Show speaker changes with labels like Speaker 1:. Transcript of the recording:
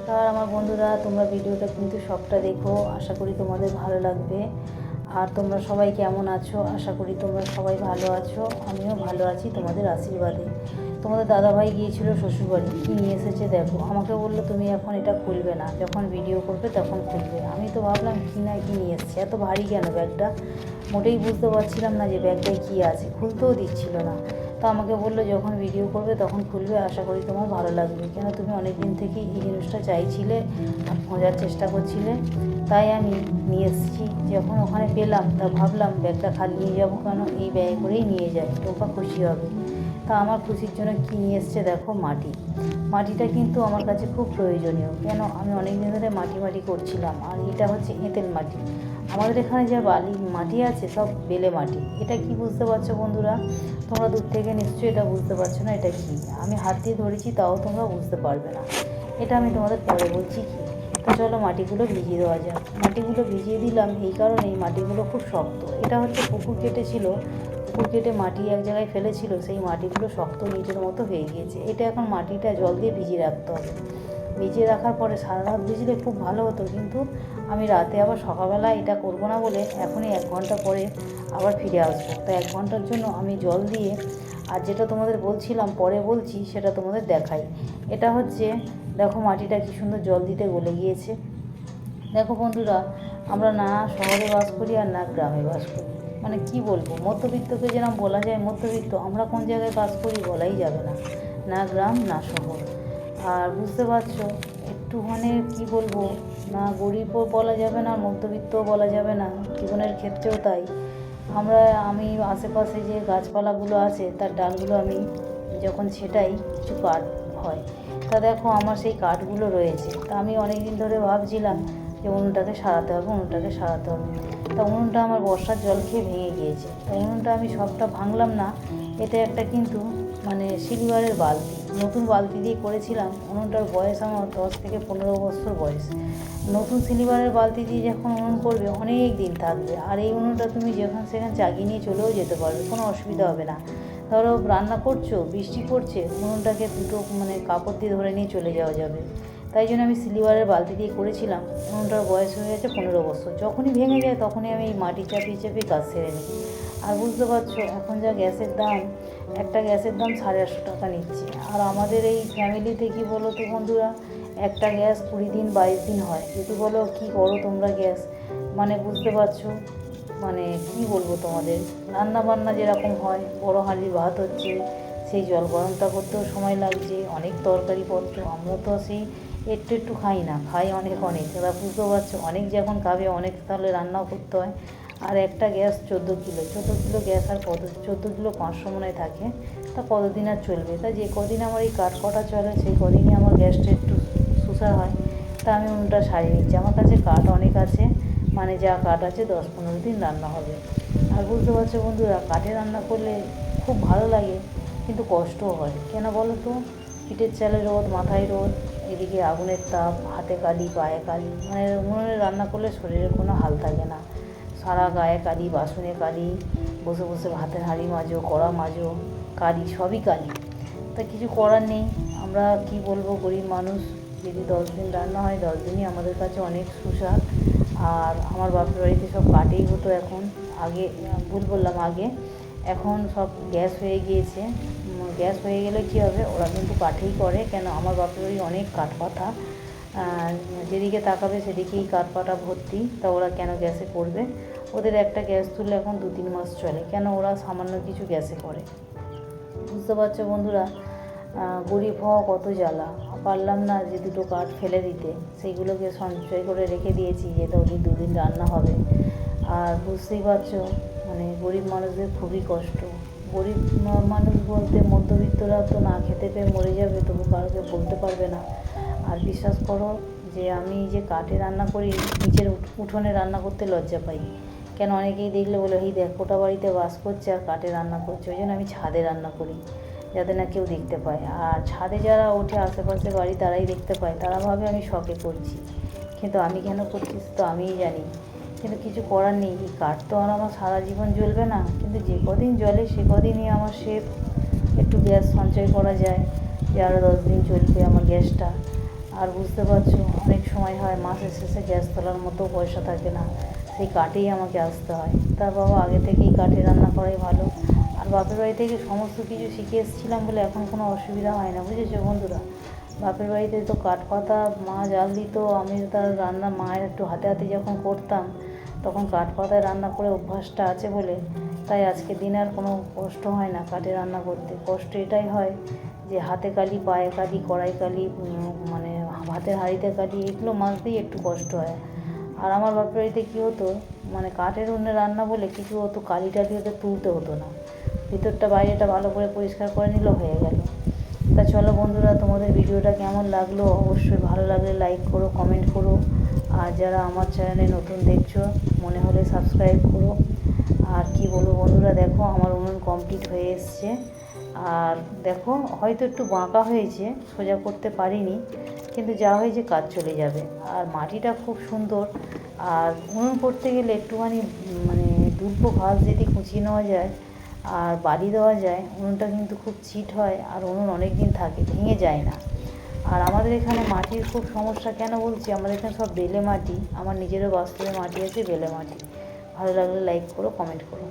Speaker 1: নমস্কার আমার বন্ধুরা, তোমরা ভিডিওটা কিন্তু সবটা দেখো, আশা করি তোমাদের ভালো লাগবে। আর তোমরা সবাই কেমন আছো? আশা করি তোমরা সবাই ভালো আছো, আমিও ভালো আছি তোমাদের আশীর্বাদে। তোমাদের দাদাভাই গিয়েছিল শ্বশুরবাড়ি, কী নিয়ে এসেছে দেখো। আমাকে বললো তুমি এখন এটা খুলবে না, যখন ভিডিও করবে তখন খুলবে। আমি তো ভাবলাম কী না কী নিয়ে এসছে, এত ভারী কেন ব্যাগটা, মোটেই বুঝতে পারছিলাম না যে ব্যাগটায় কী আছে, খুলতেও দিচ্ছিল না। তো আমাকে বললো যখন ভিডিও করবে তখন খুলবে, আশা করি তোমার ভালো লাগবে, কেন তুমি অনেক দিন থেকেই এই জিনিসটা চাইছিলে আর খোঁজার চেষ্টা করছিলে, তাই আমি নিয়ে এসেছি। যখন ওখানে পেলাম তা ভাবলাম ব্যাগটা খালি নিয়ে যাবো কেন, এই ব্যাগে করেই নিয়ে যাই, টোপা খুশি হবে। তা আমার খুশির জন্য কী নিয়ে এসছে দেখো, মাটিটা কিন্তু আমার কাছে খুব প্রয়োজনীয়, কেন আমি অনেক দিন ধরে মাটি করছিলাম। আর এটা হচ্ছে এঁটেল মাটি, আমাদের এখানে যা বালি মাটি আছে সব বেলে মাটি। এটা কি বুঝতে পারছো বন্ধুরা? তোমরা দূর থেকে নিশ্চয়ই এটা বুঝতে পারছো না এটা কি। আমি হাত দিয়ে ধরেছি তাও তোমরা বুঝতে পারবে না, এটা আমি তোমাদের পরে বলছি কি। তো চলো মাটিগুলো ভিজিয়ে দেওয়া যাক। মাটিগুলো ভিজিয়ে দিলাম এই কারণেই, মাটিগুলো খুব শক্ত। এটা হচ্ছে পুকুর কেটেছিল, পুকুর কেটে মাটি এক জায়গায় ফেলেছিল, সেই মাটিগুলো শক্ত নিচের মতো হয়ে গিয়েছে। এটা এখন মাটিটা জল দিয়ে ভিজিয়ে রাখতে হবে। ভিজিয়ে রাখার পরে সারা রাত ভিজলে খুব ভালো হতো, কিন্তু আমি রাতে আবার সকালবেলা এটা করব না বলে এখনই 1 ঘন্টা পরে আবার ফিরে আসবো। তো 1 ঘন্টার জন্য আমি জল দিয়ে, আর যেটা তোমাদের বলছিলাম পরে বলছি সেটা তোমাদের দেখাই। এটা হচ্ছে দেখো মাটিটা কি সুন্দর জল দিতে গলে গিয়েছে। দেখো বন্ধুরা, আমরা না শহরে বাস করি আর না গ্রামে বাস করি, মানে কি বলবো, মধ্যবিত্তকে যেরকম বলা যায় মধ্যবিত্ত, আমরা কোন জায়গায় বাস করি বলাই যাবে না, না গ্রাম না শহর। আর বুঝতে পারছো একটুখানি কি বলবো, না গরিবও বলা যাবে না, মধ্যবিত্তও বলা যাবে না, জীবনের ক্ষেত্রেও তাই। আমি আশেপাশে যে গাছপালাগুলো আছে তার ডালগুলো আমি যখন ছেটাই কিছু কাঠ হয়, তা দেখো আমার সেই কাঠগুলো রয়েছে। তা আমি অনেক দিন ধরে ভাবছিলাম যে উনুনটাকে সারাতে হবে। তা উনুনটা আমার বর্ষার জল খেয়ে ভেঙে গিয়েছে। তা উনুনটা আমি সবটা ভাঙলাম না, এতে একটা কিন্তু মানে সিলভারের বালতি, নতুন বালতি দিয়ে করেছিলাম। উনুনটার বয়স আমার 10 থেকে 15 বছর বয়স। নতুন সিলভারের বালতি দিয়ে যখন উনুন করবে অনেক দিন থাকবে, আর এই উনুনটা তুমি যেখানে সেখানে চাগিয়ে নিয়ে চলেও যেতে পারবে, কোনো অসুবিধা হবে না। ধরো রান্না করছো, বৃষ্টি পড়ছে, উনুনটাকে দুটো কাপড় দিয়ে ধরে নিয়ে চলে যাওয়া যাবে। তাই জন্য আমি সিলভারের বালতি দিয়ে করেছিলাম। উনুনটার বয়স হয়ে গেছে 15 বছর, যখনই ভেঙে যায় তখনই আমি এই মাটি চাপিয়ে কাজ সেরে নিই। আর বুঝতে পারছো এখন যা গ্যাসের দাম, একটা গ্যাসের দাম 850 টাকা নিচ্ছে। আর আমাদের এই ফ্যামিলিতে কি বলো তো বন্ধুরা, একটা গ্যাস 20 দিন 22 দিন হয়। যদি বলো কী করো তোমরা গ্যাস, মানে বুঝতে পারছো, মানে কি বলবো তোমাদের, রান্না বান্না যেরকম হয়, বড় হাঁড়ির ভাত হচ্ছে, সেই জল গরমটা করতেও সময় লাগছে, অনেক তরকারিপত্র, আমরা তো সেই একটু খাই না, খাই অনেক। এবার বুঝতে পারছো অনেক যখন খাবে অনেক, তাহলে রান্নাও করতে হয়। আর একটা গ্যাস 14 কিলো গ্যাস, আর 14 কিলো 500 মনে হয় থাকে। তা কতদিন আর চলবে? তা যে কদিন আমার এই কাঠ কটা চলে সেই কদিনই আমার গ্যাসটা একটু সুসার হয়। তা আমি উনুনটা সারিয়ে নিচ্ছি, আমার কাছে কাঠ অনেক আছে, মানে যা কাঠ আছে 10-15 দিন রান্না হবে। আর বুঝতে পারছো বন্ধুরা, কাঠে রান্না করলে খুব ভালো লাগে, কিন্তু কষ্টও হয়। কেন বলো তো, পিঠের চালে রোদ, মাথায় রোদ, এদিকে আগুনের তাপ, হাতে কালি পায়ে কালি, মানে উনুনে রান্না করলে শরীরে কোনো হাল থাকে না, সারা গায়ে কালি, বাসনে কালি, বসে বসে ভাতের হাঁড়ি মাজো, কড়া মাজো, কালি, সবই কালি। তা কিছু করার নেই, আমরা কি বলবো, গরিব মানুষ। যদি 10 দিন রান্না হয় 10 দিনই আমাদের কাছে অনেক সুস্বাদ। আর আমার বাপের বাড়িতে সব কাঠেই হতো, এখন আগে ভুল বললাম আগে, এখন সব গ্যাস হয়ে গিয়েছে। গ্যাস হয়ে গেলে কী হবে, ওরা কিন্তু কাঠেই করে, কেন আমার বাপের বাড়ি অনেক কাঠ পাতা, যেদিকে তাকাবে সেদিকেই কাঠ পাটা ভর্তি। তা ওরা কেন গ্যাসে করবে, ওদের একটা গ্যাস তুললে এখন 2-3 মাস চলে, কেন ওরা সামান্য কিছু গ্যাসে করে। বুঝতে পারছো বন্ধুরা, গরিব হওয়া কত জ্বালা। পারলাম না যে দুটো কাঠ ফেলে দিতে, সেইগুলোকে সঞ্চয় করে রেখে দিয়েছি যে ওদের 2 দিন রান্না হবে। আর বুঝতেই পারছো মানে গরিব মানুষদের খুবই কষ্ট। গরিব মানুষ বলতে মধ্যবিত্তরা তো না খেতে পেয়ে মরে যাবে, তবু কাউকে বলতে পারবে না। আর বিশ্বাস করো যে আমি যে কাঠে রান্না করি, নিচের উঠোনে রান্না করতে লজ্জা পাই, কেন অনেকেই দেখলে বলে এই দেখ কোটা বাড়িতে বাস করছে আর কাঠে রান্না করছে। ওই জন্য আমি ছাদে রান্না করি, যাতে না কেউ দেখতে পায়। আর ছাদে যারা ওঠে আশেপাশে বাড়ি তারাই দেখতে পায়, তারা ভাবে আমি শখে করছি, কিন্তু আমি কেন করছি তো আমিই জানি। কিন্তু কিছু করার নেই, এই কাঠ তো আর আমার সারা জীবন জ্বলবে না, কিন্তু যে কদিন জ্বলে সে কদিনই আমার একটু গ্যাস সঞ্চয় করা যায়, যে আরও 10 দিন চলবে আমার গ্যাসটা। আর বুঝতে পারছো অনেক সময় হয় মাসের শেষে গ্যাস তোলার মতো পয়সা থাকে না, সেই কাঠেই আমাকে আসতে হয়। তার বাবা আগে থেকেই কাঠে রান্না করাই ভালো। আর বাপের বাড়ি থেকে সমস্ত কিছু শিখে এসেছিলাম বলে এখন কোনো অসুবিধা হয় না, বুঝেছো বন্ধুরা। বাপের বাড়িতে তো কাঠ পাতা মা জাল দিত, আমি তার রান্না মায়ের একটু হাতে হাতে যখন করতাম তখন কাঠ পাতায় রান্না করে অভ্যাসটা আছে বলে তাই আজকের দিনে আর কোনো কষ্ট হয় না কাঠে রান্না করতে। কষ্ট এটাই হয় যে হাতে কালি, পায়ে কালি, কড়াই কালি, মানে ভাতের হাঁড়িতে কালি, এগুলো মাজতেই একটু কষ্ট হয়। আর আমার বাপের বাড়িতে কী হতো, মানে কাঠের উনুনে রান্না বলে কিছু হতো কালি টালি ওদের তুলতে হতো না, ভিতরটা বাইরেটা ভালো করে পরিষ্কার করে নিলেও হয়ে গেল। তা চলো বন্ধুরা, তোমাদের ভিডিওটা কেমন লাগলো অবশ্যই ভালো লাগলে লাইক করো, কমেন্ট করো। আর যারা আমার চ্যানেলে নতুন দেখছো মনে হলে সাবস্ক্রাইব করো। আর কি বলবো বন্ধুরা, দেখো আমার উনুন কমপ্লিট হয়ে এসছে। আর দেখো হয়তো একটু বাঁকা হয়েছে, সোজা করতে পারিনি, কিন্তু যা হয়েছে কাজ চলে যাবে। আর মাটিটা খুব সুন্দর। আর উনুন করতে গেলে একটুখানি মানে দুল্প ঘাস যদি কুচিয়ে নেওয়া যায় আর বালি দেওয়া যায়, উনুনটা কিন্তু খুব চিট হয় আর উনুন অনেক দিন থাকে, ভেঙে যায় না। আর আমাদের এখানে মাটির খুব সমস্যা, কেন বলছি, আমাদের এখানে সব বেলে মাটি, আমার নিজেরও বাস্তবে মাটি আছে বেলে মাটি। ভালো লাগলে লাইক করো, কমেন্ট করো।